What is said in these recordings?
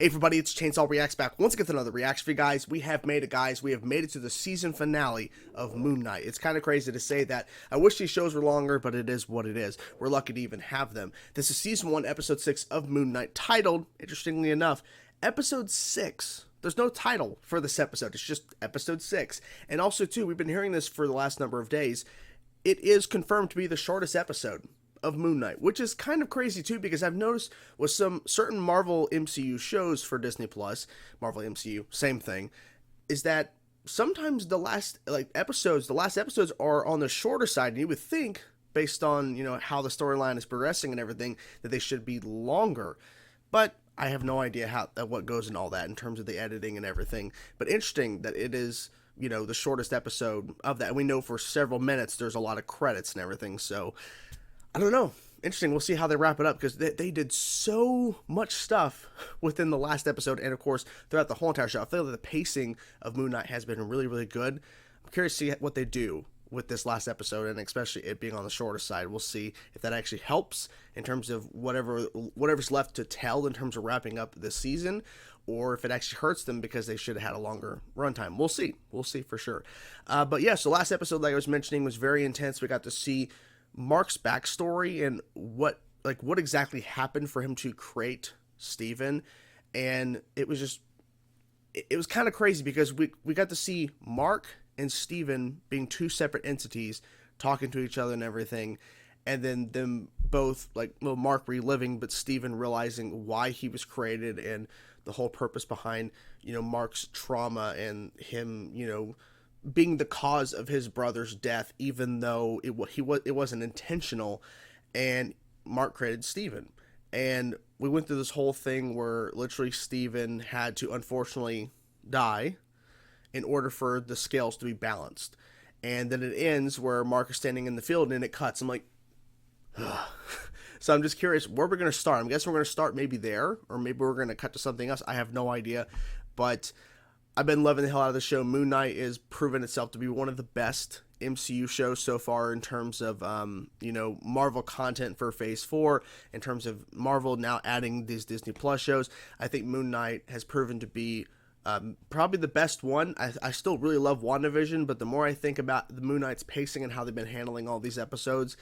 Hey everybody, it's Chainsaw Reacts back once again with another reaction for you guys. We have made it, guys. We have made it to the season finale of Moon Knight. It's kind of crazy to say that. I wish these shows were longer, but it is what it is. We're lucky to even have them. This is season 1, episode 6 of Moon Knight, titled, interestingly enough, episode 6. There's no title for this episode. It's just episode 6. And also, too, we've been hearing this for the last number of days. It is confirmed to be the shortest episode of Moon Knight, which is kind of crazy too, because I've noticed with some certain Marvel MCU shows for Disney Plus, Marvel MCU, same thing, is that sometimes the last episodes are on the shorter side, and you would think, based on how the storyline is progressing and everything, that they should be longer. But I have no idea what goes in all that in terms of the editing and everything. But interesting that it is the shortest episode of that. And we know for several minutes there's a lot of credits and everything, so I don't know. Interesting. We'll see how they wrap it up, because they did so much stuff within the last episode, and of course throughout the whole entire show. I feel like the pacing of Moon Knight has been really, really good. I'm curious to see what they do with this last episode, and especially it being on the shorter side. We'll see if that actually helps in terms of whatever's left to tell in terms of wrapping up this season, or if it actually hurts them because they should have had a longer runtime. We'll see. We'll see for sure. But yeah, so last episode, like I was mentioning, was very intense. We got to see Mark's backstory and what exactly happened for him to create Steven, and it was kind of crazy because we got to see Mark and Steven being two separate entities talking to each other and everything, and then them both, Mark reliving, but Steven realizing why he was created and the whole purpose behind Mark's trauma and him being the cause of his brother's death, even though it wasn't intentional, and Mark created Steven. And we went through this whole thing where literally Steven had to unfortunately die in order for the scales to be balanced. And then it ends where Mark is standing in the field and it cuts. I'm like, ugh. So I'm just curious where we're going to start. I'm guessing we're going to start maybe there, or maybe we're going to cut to something else. I have no idea, but I've been loving the hell out of the show. Moon Knight is proven itself to be one of the best MCU shows so far in terms of, Marvel content for Phase 4, in terms of Marvel now adding these Disney Plus shows. I think Moon Knight has proven to be probably the best one. I still really love WandaVision, but the more I think about the Moon Knight's pacing and how they've been handling all these episodes,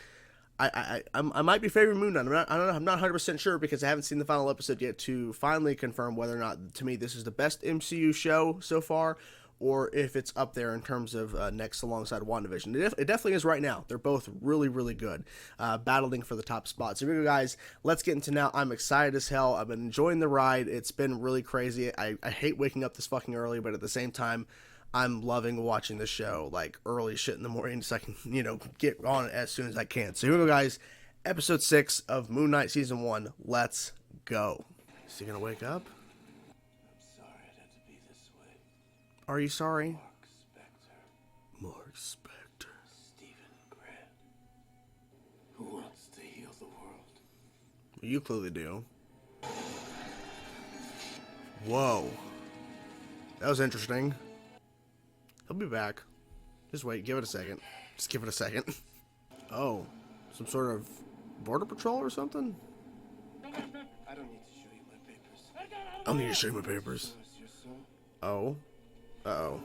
I might be favoring Moon Knight. I'm not 100% sure, because I haven't seen the final episode yet to finally confirm whether or not, to me, this is the best MCU show so far, or if it's up there in terms of next alongside WandaVision. It definitely is right now. They're both really, really good, battling for the top spot. So here we go, guys. Let's get into now. I'm excited as hell. I've been enjoying the ride. It's been really crazy. I hate waking up this fucking early, but at the same time, I'm loving watching the show, early shit in the morning, so I can, get on it as soon as I can. So here we go, guys. Episode 6 of Moon Knight Season 1. Let's go. Is he gonna wake up? I'm sorry it had to be this way. Are you sorry? Mark Spector. Mark Spector. Stephen Grant. Who wants to heal the world? You clearly do. Whoa. That was interesting. He'll be back. Just wait. Give it a second. Just give it a second. Oh. Some sort of border patrol or something? I don't need to show you my papers. I don't need to show you my papers. Your son? Oh. Uh-oh.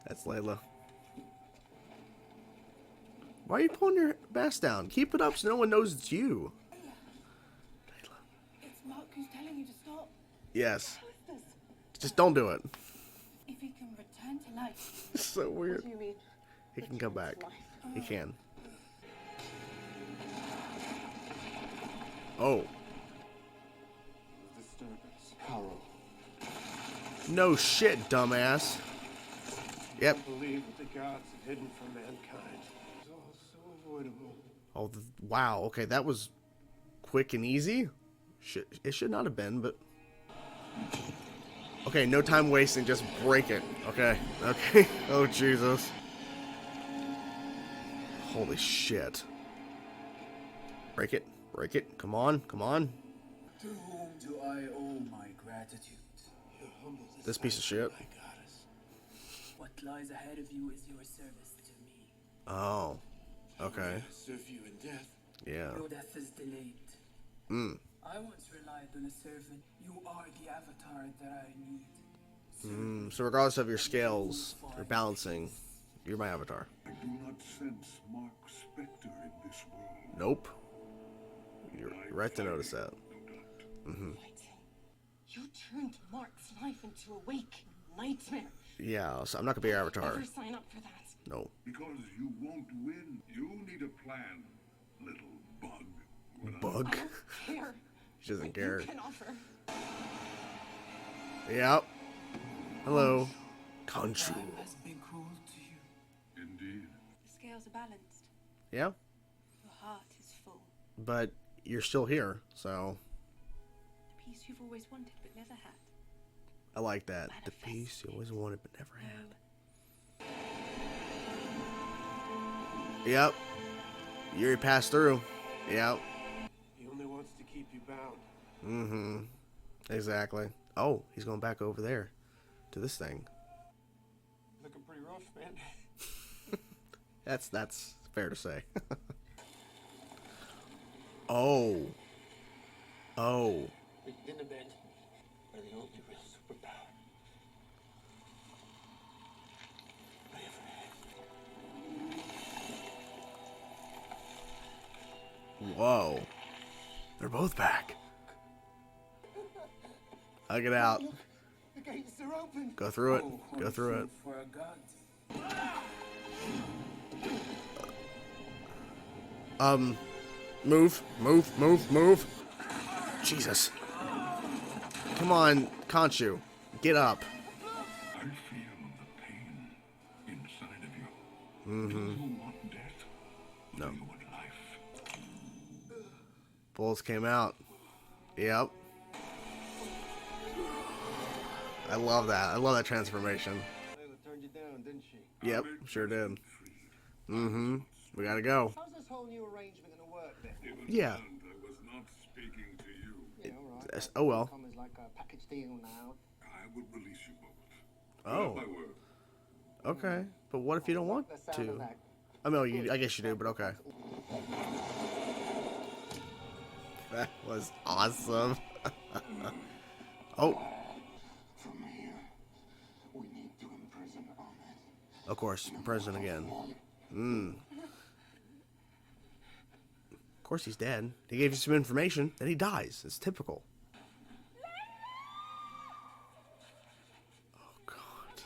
That's Layla. Why are you pulling your mask down? Keep it up so no one knows it's you. Layla. It's Mark who's telling you to stop. Yes. Just don't do it. If he can return to life. It's so weird. What do you mean? He can come back. He can. Oh. Disturbance. Carol. No shit, dumbass. Yep. I believe what the gods have hidden from mankind. It's all so avoidable. Oh, wow. Okay, that was quick and easy. It should not have been, but... Okay, no time wasting, just break it. Okay, okay. Oh, Jesus. Holy shit. Break it, come on, come on. To whom do I owe my gratitude? You humble This piece of shit. my goddess. What lies ahead of you is your service to me. Oh, okay. Serve you in death. Yeah. Your death is delayed, I once relied on a servant. You are the avatar that I need. So regardless of your scales or balancing, you're my avatar. I do not sense Mark Spector in this world. Nope. You're right to notice that. You turned Mark's life into a wake nightmare. Yeah, so I'm not gonna be your avatar. Never sign up for that. No. Because you won't win. You need a plan, little bug. Bug? Care. She doesn't what care. You can offer. Yep. Hello. Conchu. Time has been cruel to you. Indeed. The scales are balanced. Yeah, Your heart is full. but you're still here, so The peace you've always wanted but never had. I like that. The peace you always wanted but never had. Yep. You already passed through. Yep. He only wants to keep you bound. Mm-hmm. Exactly. Oh, he's going back over there to this thing. Looking pretty rough, man. That's fair to say. Oh. Oh. Big dinner bed are the only real superpower I ever had. Whoa. They're both back. Hug it out. The gates are open. Go through it. Go through it. For a god. Move. Move. Move. Move. Jesus. Come on, Conchu. Get up. I feel the pain inside of you. Do you want death? No. Do you want life? Bullets came out. Yep. I love that. I love that transformation. Layla turned you down, didn't she? Yep, sure did. Mm-hmm. We gotta go. How's this whole new arrangement going to work then? Yeah. I was not speaking to you. Yeah, all right. Yes, oh well. Come as like a package deal now. I would release you both. Oh. My word. Okay. But what if you don't want The sound to? of that. I mean, I guess you do, but okay. That was awesome. Oh, From here, we need to imprison Ahmed. of course, imprison again. Of course he's dead. He gave you some information, then he dies. It's typical. Oh, God.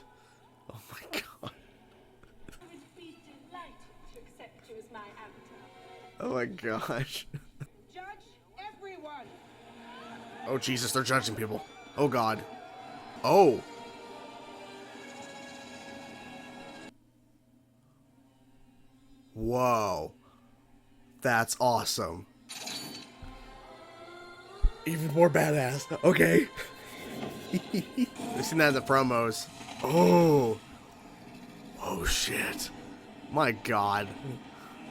Oh, my God. I would be delighted to accept you as my avatar. Oh, my gosh. Judge everyone. Oh, Jesus, they're judging people. Oh, God. Oh. Whoa. That's awesome. Even more badass. Okay. I've seen that in the promos. Oh. Oh, shit. My God.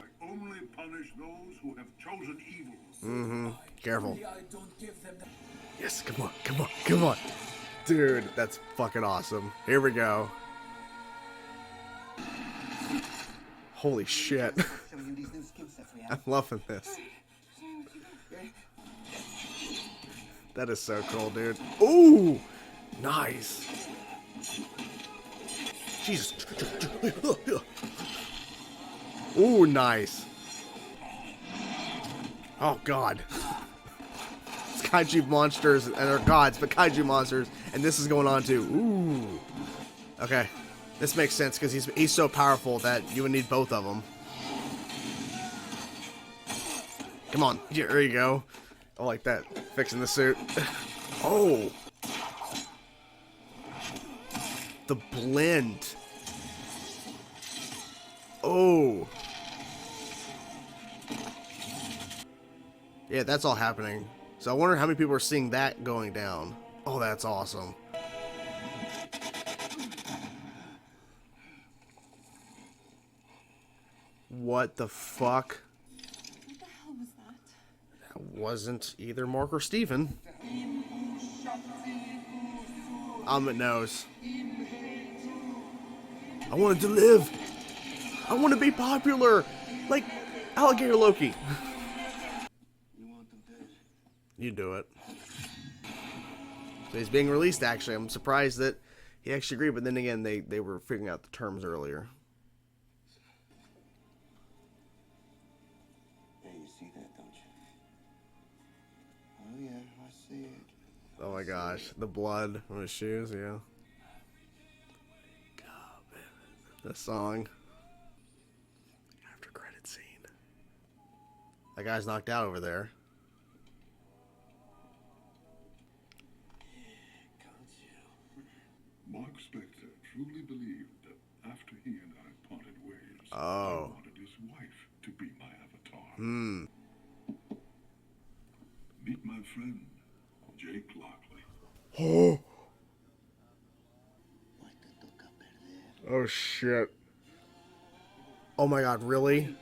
I only punish those who have chosen evil. Careful. Only I don't give them the Yes, come on, come on, come on. Dude, that's fucking awesome. Here we go. Holy shit. Showing you these new skill sets we I'm have. loving this. That is so cool, dude. Ooh! Nice. Jesus. Ooh, nice. Oh, God. It's kaiju monsters, and they're gods, but kaiju monsters, and this is going on too. Ooh. Okay. This makes sense, because he's so powerful that you would need both of them. Come on. Yeah, there you go. I like that. Fixing the suit. Oh. The blend. Oh. Yeah, that's all happening. So I wonder how many people are seeing that going down. Oh, that's awesome. What the fuck? What the hell was that? That wasn't either Mark or Steven. It knows. I wanted to live. I want to be popular. Like Alligator Loki. You want them dead? You do it. So he's being released, actually. I'm surprised that he actually agreed, but then again, they were figuring out the terms earlier. Yeah, you see that, don't you? Oh, yeah, I see it. Oh my gosh, the blood on his shoes, yeah. God, man. The song. After credit scene. That guy's knocked out over there. Mark Spector truly believed that after he and I parted ways, I Oh. wanted his wife to be my avatar. Hmm. Meet my friend, Jake Lockley. Oh. Why te toca perder? Oh shit. Oh my god, really?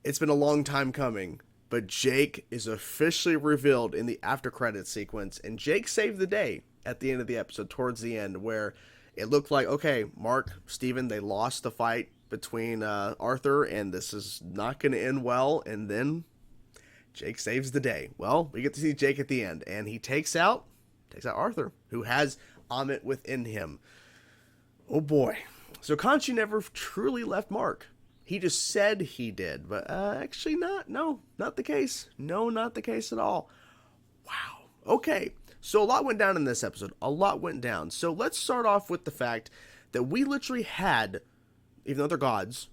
It's been a long time coming, but Jake is officially revealed in the after credits sequence, and Jake saved the day at the end of the episode, towards the end, where it looked like, okay, Mark, Steven, they lost the fight between Arthur, and this is not going to end well, and then Jake saves the day. Well, we get to see Jake at the end, and he takes out Arthur, who has Amit within him. Oh boy. So Khonshu never truly left Mark. He just said he did, but actually not. No, not the case. No, not the case at all. Wow. Okay, so a lot went down in this episode. A lot went down. So let's start off with the fact that we literally had, even though they're gods,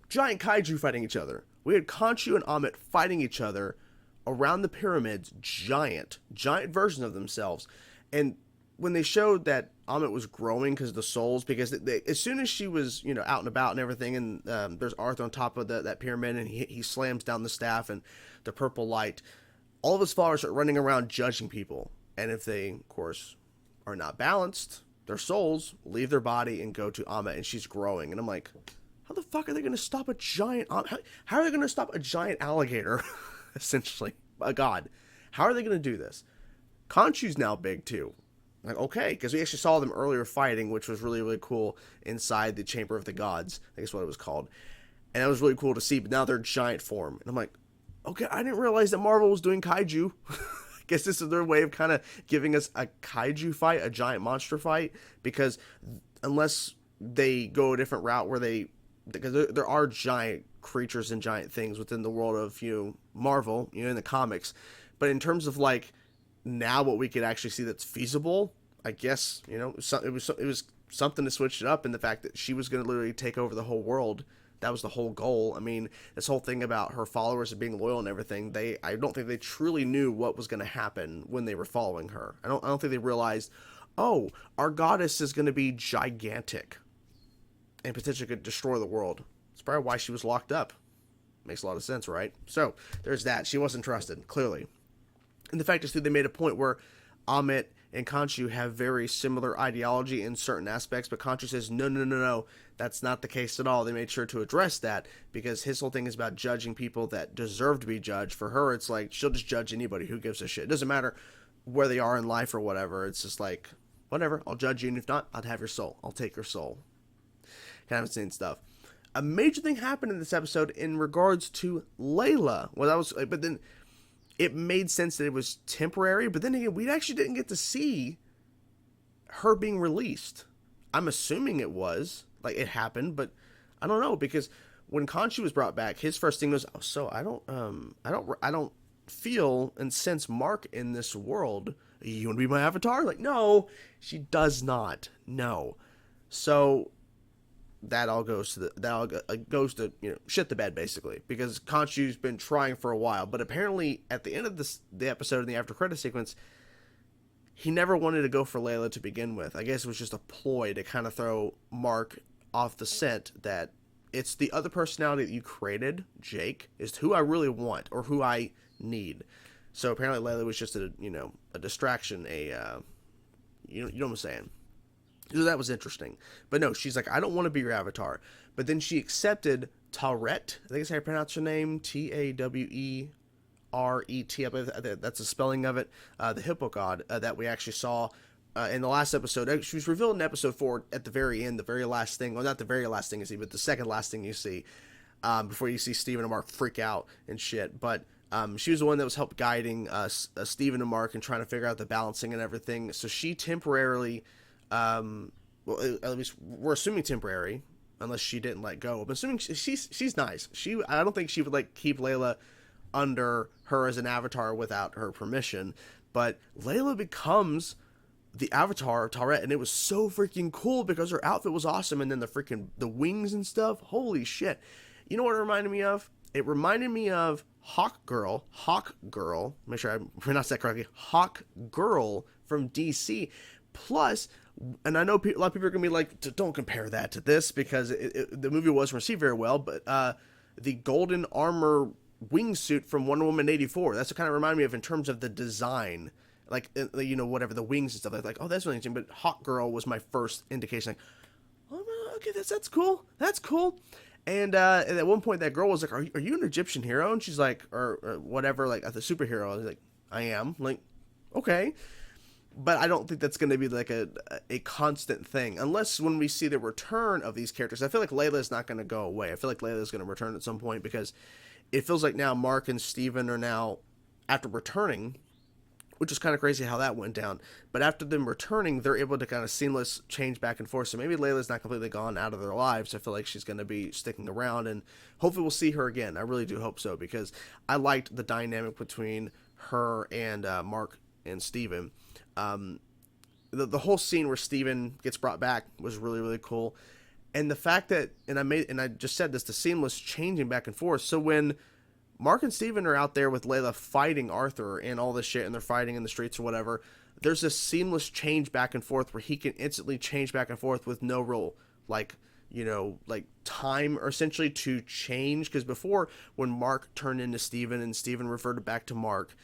giant kaiju fighting each other. We had Khonshu and Amit fighting each other around the pyramids, giant versions of themselves. And when they showed that Amit was growing because of the souls, because as soon as she was, out and about and everything, and there's Arthur on top of that pyramid, and he slams down the staff and the purple light, all of his followers are running around judging people. And if they, of course, are not balanced, their souls leave their body and go to Amit, and she's growing. And I'm like, how the fuck are they going to stop a giant... How are they going to stop a giant alligator, essentially? A god. How are they going to do this? Khonshu's now big, too. Like, okay, because we actually saw them earlier fighting, which was really, really cool, inside the Chamber of the Gods. I guess what it was called. And that was really cool to see, but now they're giant form. And I'm like, okay, I didn't realize that Marvel was doing kaiju. I guess this is their way of kind of giving us a kaiju fight, a giant monster fight, because unless they go a different route where because there are giant creatures and giant things within the world of, Marvel, in the comics. But in terms of, now what we could actually see that's feasible, I guess, it was something to switch it up, in the fact that she was going to literally take over the whole world. That was the whole goal. I mean, this whole thing about her followers and being loyal and everything, I don't think they truly knew what was going to happen when they were following her. I don't think they realized, oh, our goddess is going to be gigantic and potentially could destroy the world. It's probably why she was locked up. Makes a lot of sense, right? So there's that. She wasn't trusted, clearly. And the fact is, too, they made a point where Amit and Khonshu have very similar ideology in certain aspects, but Khonshu says, no, that's not the case at all. They made sure to address that, because his whole thing is about judging people that deserve to be judged. For her, it's like, she'll just judge anybody. Who gives a shit? It doesn't matter where they are in life or whatever. It's just like, whatever, I'll judge you, and if not, I'll have your soul. I'll take your soul. Kind of insane stuff. A major thing happened in this episode in regards to Layla. But then it made sense that it was temporary, but then again, we actually didn't get to see her being released. I'm assuming it was, it happened, but I don't know, because when Khonshu was brought back, his first thing was, oh, so I don't feel and sense Mark in this world. You want to be my avatar? No, she does not. No. So that all goes to shit the bed, basically, because Khonshu's been trying for a while, but apparently at the end of the episode in the after credit sequence, he never wanted to go for Layla to begin with. I guess it was just a ploy to kind of throw Mark off the scent that it's the other personality that you created, Jake, is who I really want, or who I need. So apparently Layla was just a distraction, you know what I'm saying. So that was interesting. But no, she's like, I don't want to be your avatar. But then she accepted Taweret. I think that's how you pronounce her name. Taweret. I believe that's the spelling of it. The hippo god that we actually saw in the last episode. She was revealed in episode 4 at the very end, the very last thing. Well, not the very last thing you see, but the second last thing you see. before you see Steven and Mark freak out and shit. But she was the one that was helped guiding Steven and Mark and trying to figure out the balancing and everything. So she temporarily, well, at least we're assuming temporary, unless she didn't let go. I'm assuming she's nice. I don't think she would like keep Layla under her as an avatar without her permission. But Layla becomes the avatar of Taweret, and it was so freaking cool because her outfit was awesome, and then the wings and stuff. Holy shit! You know what it reminded me of? It reminded me of Hawk Girl. Make sure I pronounce that correctly. Hawk Girl from DC. Plus, and I know a lot of people are gonna be like, "Don't compare that to this," because the movie wasn't received very well. But the golden armor wingsuit from Wonder Woman 84. That's what kind of reminded me of in terms of the design, like, you know, whatever, the wings and stuff. Like, oh, that's really interesting. But Hawk Girl was my first indication. Like, oh, okay, that's cool. That's cool. And at one point, that girl was like, "Are you an Egyptian hero?" And she's like, or whatever, like the superhero. I was like, "I am." Like, okay. But I don't think that's going to be like a constant thing, unless when we see the return of these characters. I feel like Layla is not going to go away. I feel like Layla is going to return at some point, because it feels like now Mark and Steven are now, after returning, which is kind of crazy how that went down, but after them returning, they're able to kind of seamless change back and forth. So maybe Layla's not completely gone out of their lives. I feel like she's going to be sticking around, and hopefully we'll see her again. I really do hope so, because I liked the dynamic between her and Mark and Steven. The whole scene where Steven gets brought back was really, really cool. And the fact that, and I just said this, the seamless changing back and forth. So when Mark and Steven are out there with Layla fighting Arthur and all this shit, and they're fighting in the streets or whatever, there's this seamless change back and forth where he can instantly change back and forth with no real, like, you know, like time or essentially to change. Because before, when Mark turned into Steven and Steven reverted back to Mark,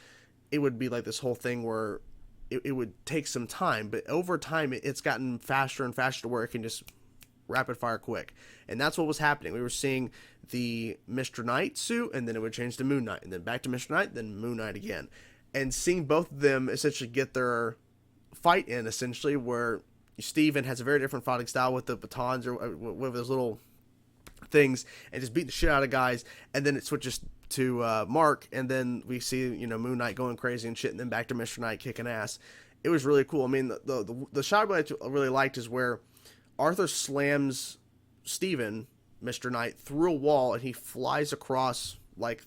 it would be like this whole thing where it would take some time. But over time, it's gotten faster and faster to where it can just rapid fire quick. And that's what was happening. We were seeing the Mr. Knight suit, and then it would change to Moon Knight, and then back to Mr. Knight, then Moon Knight again. And seeing both of them essentially get their fight in, essentially, where Steven has a very different fighting style with the batons or with those little things, and just beat the shit out of guys, and then it switches to Mark, and then we see, you know, Moon Knight going crazy and shit, and then back to Mr. Knight kicking ass. It was really cool. I mean, the shot I really liked is where Arthur slams Steven, Mr. Knight, through a wall, and he flies across like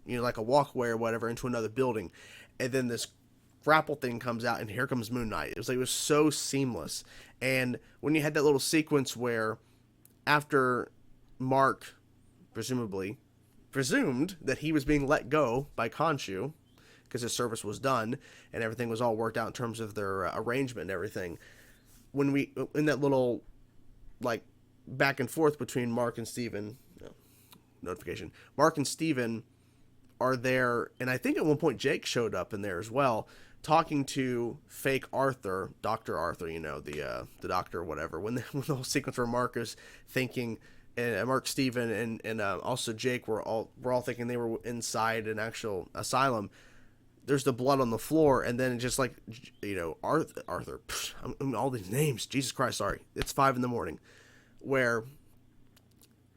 like a walkway or whatever into another building, and then this grapple thing comes out, and here comes Moon Knight. It was so seamless. And when you had that little sequence where after Mark presumed that he was being let go by Khonshu because his service was done and everything was all worked out in terms of their arrangement and everything, when we in that little like back and forth between Mark and Steven, Mark and Steven are there, and I think at one point Jake showed up in there as well, talking to fake Arthur, Dr. Arthur, you know, the doctor or whatever, when the whole sequence where Mark is thinking, and Mark, Steven, and also Jake were all thinking they were inside an actual asylum. There's the blood on the floor, and then just like, you know, Arthur, all these names, Jesus Christ, sorry, it's 5 a.m, where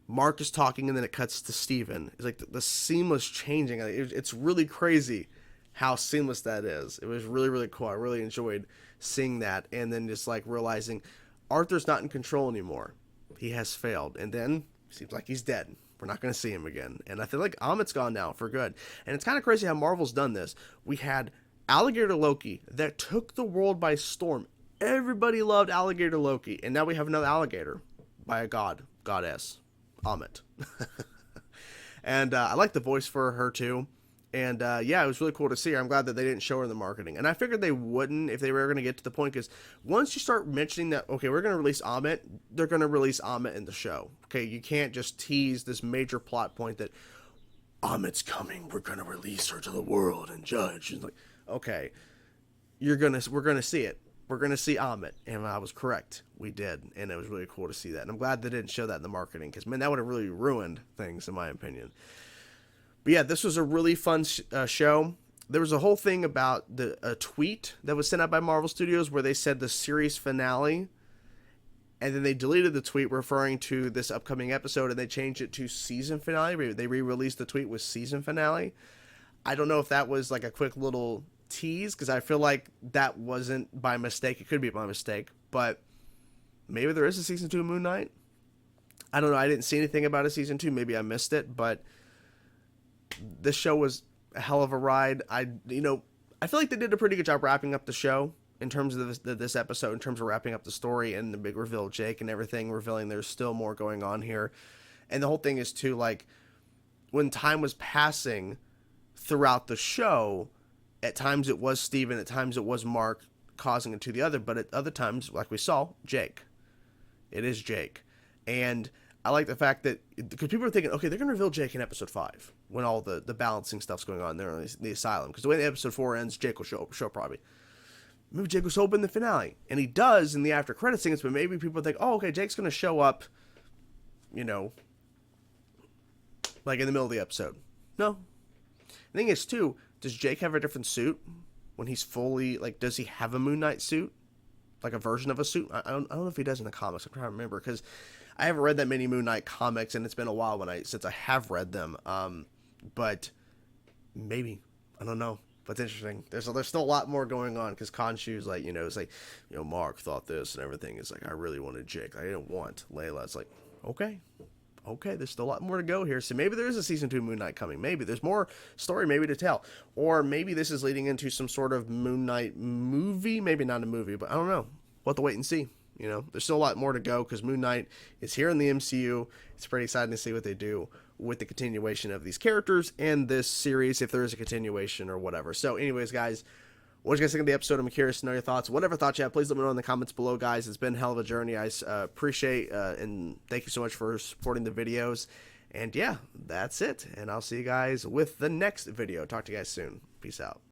Mark is talking, and then it cuts to Steven. It's like the seamless changing. It's really crazy how seamless that is. It was really, really cool. I really enjoyed seeing that, and then just like realizing Arthur's not in control anymore. He has failed, and then seems like he's dead. We're not going to see him again. And I feel like Ammit's gone now for good. And it's kind of crazy how Marvel's done this. We had Alligator Loki that took the world by storm. Everybody loved Alligator Loki. And now we have another alligator by a goddess, Amit. And I like the voice for her too. And yeah, it was really cool to see her. I'm glad that they didn't show her in the marketing. And I figured they wouldn't if they were going to get to the point, because once you start mentioning that, okay, we're going to release Amit, they're going to release Amit in the show. Okay, you can't just tease this major plot point that Amit's coming, we're going to release her to the world and judge. And like, okay, we're going to see it. We're going to see Amit. And I was correct. We did. And it was really cool to see that. And I'm glad they didn't show that in the marketing, because, man, that would have really ruined things, in my opinion. But yeah, this was a really fun show. There was a whole thing about a tweet that was sent out by Marvel Studios where they said the series finale and then they deleted the tweet referring to this upcoming episode, and they changed it to season finale. They re-released the tweet with season finale. I don't know if that was like a quick little tease, because I feel like that wasn't by mistake. It could be by mistake, but maybe there is a season 2 of Moon Knight. I don't know. I didn't see anything about a season 2. Maybe I missed it, but this show was a hell of a ride. I feel like they did a pretty good job wrapping up the show in terms of this episode, in terms of wrapping up the story and the big reveal of Jake and everything, revealing there's still more going on here. And the whole thing is too, like, when time was passing throughout the show, at times it was Steven, at times it was Mark causing it to the other, but at other times, like we saw, Jake. It is Jake. And I like the fact that, because people are thinking, okay, they're going to reveal Jake in episode 5 when all the balancing stuff's going on there in the asylum. Because the way the episode 4 ends, Jake will show probably. Maybe Jake will show up in the finale. And he does in the after credit scenes, but maybe people think, oh, okay, Jake's going to show up, like in the middle of the episode. No. The thing is, too, does Jake have a different suit when he's fully, like, does he have a Moon Knight suit? Like a version of a suit? I don't know if he does in the comics. I'm trying to remember, because I haven't read that many Moon Knight comics, and it's been a while since I have read them. But maybe, I don't know. But it's interesting. There's still a lot more going on, because Khonshu's like, it's like, Mark thought this and everything. It's like, I really wanted Jake. I didn't want Layla. It's like, okay, there's still a lot more to go here. So maybe there is a season 2 Moon Knight coming. Maybe there's more story maybe to tell. Or maybe this is leading into some sort of Moon Knight movie. Maybe not a movie, but I don't know. We'll have to wait and see. There's still a lot more to go, because Moon Knight is here in the MCU. It's pretty exciting to see what they do with the continuation of these characters and this series, if there is a continuation or whatever. So anyways, guys, what did you guys think of the episode? I'm curious to know your thoughts. Whatever thoughts you have, please let me know in the comments below, guys. It's been a hell of a journey. I appreciate and thank you so much for supporting the videos. And yeah, that's it. And I'll see you guys with the next video. Talk to you guys soon. Peace out.